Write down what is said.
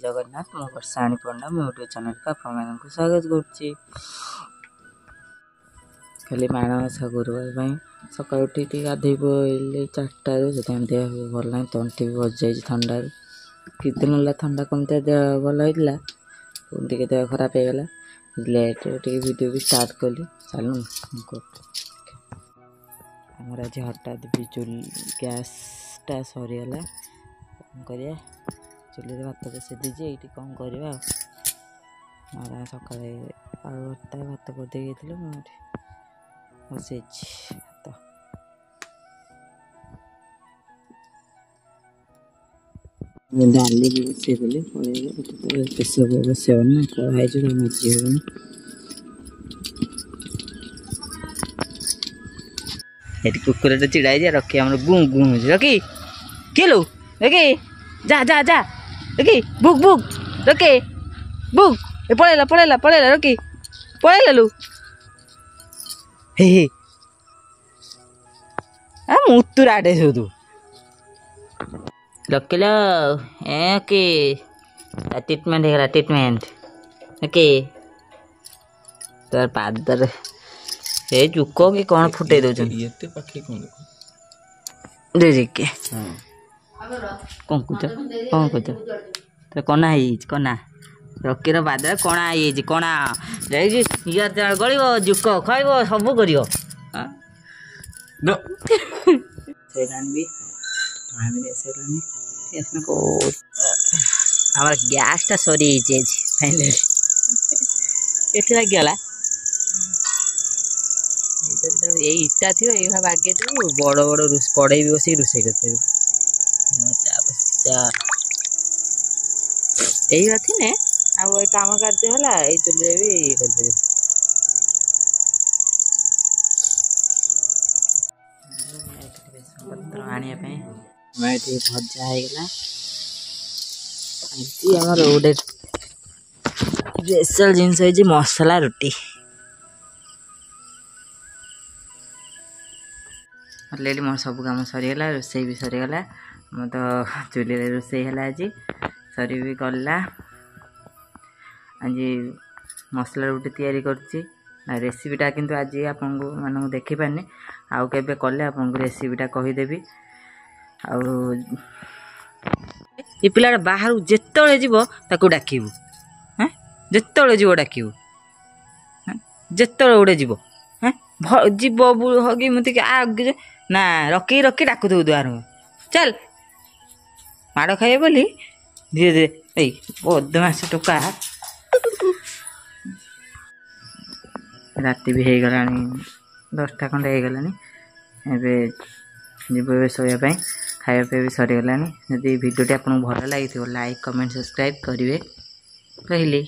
जगन्नाथ मु वर्षाणी पंडा मो YouTube channel का आपको स्वागत करुच्ची। खाली माणवसा गुरुवार सका उठी गाधे पड़े 4टारू से देह भल ना तंटी भी बज जाए थंडा कित दिन है थंडा कमती देह भल होता टे देह खराब होगला लेट वीडियो भी स्टार्ट कली चलू आमर आज हठात बिजुल गैसटा सरीगला कौन कर चुली भात बसई दीजिए ये कौन करवा सका आलू भर्ता भात करदे बसई भात डाली भी बसई देली प्रेसर बसैबना कड़ाई जो मजी हेनी ये कुकुर चिड़ा रखी आम गु गु रखी किलो रखी जा जा जा रखी बुक बुक रखी बुक ये पड़ेला पड़ेला पड़ेला रखी पड़ेला लू हे मुतुराटे सो तू रखिल ओके ट्रीटमेंट है ट्रीटमेंट ओके तार पादर ए जुक कि कौन फुटे दे देखिए कौन कुछ कौन कुछ तो कना कना रकीर बादर कणा कणा गल जुक खाइब सब कर गैसटा सरी फाइनली ये लगिगला इटा थी ये बागे बड़ बड़ कड़े भी बस रोसे करते यही थी आ काम कार्य है ये चुले भी ये कर पत्र आने भजा होगा आमर गोटे स्पेशल जिनस मसला रुटी ऑलरेडी मोर सब काम सरीगला रोसई भी सरीगला मो तो चुली रोसई है आज सरी भी गला आज मसला रुटी तैयारी करछि रेसिपीटा किंतु आज आपन मानक देखि पारनी आउ केबे कले आपन रेसिपीटा कहिदेबी आउ ये पिलाटा बाहर जेतळे जीवो ताकू डाकिबू हैं जेतळे जीवो डाकिबू जेतळे उडे जीवो हैं जीवो हगी मते आगे ना रकी रकी डाकू दो द्वार चल माड़ खाइए बोली धीरे धीरे बदमाश टोका राति भी हो गला 10टा खंड हो गला जीव शोया खाया पे भी सरीगला जदि भिडियोटी आपको भल लगी लाइक कमेंट सब्सक्राइब करेंगे कहली।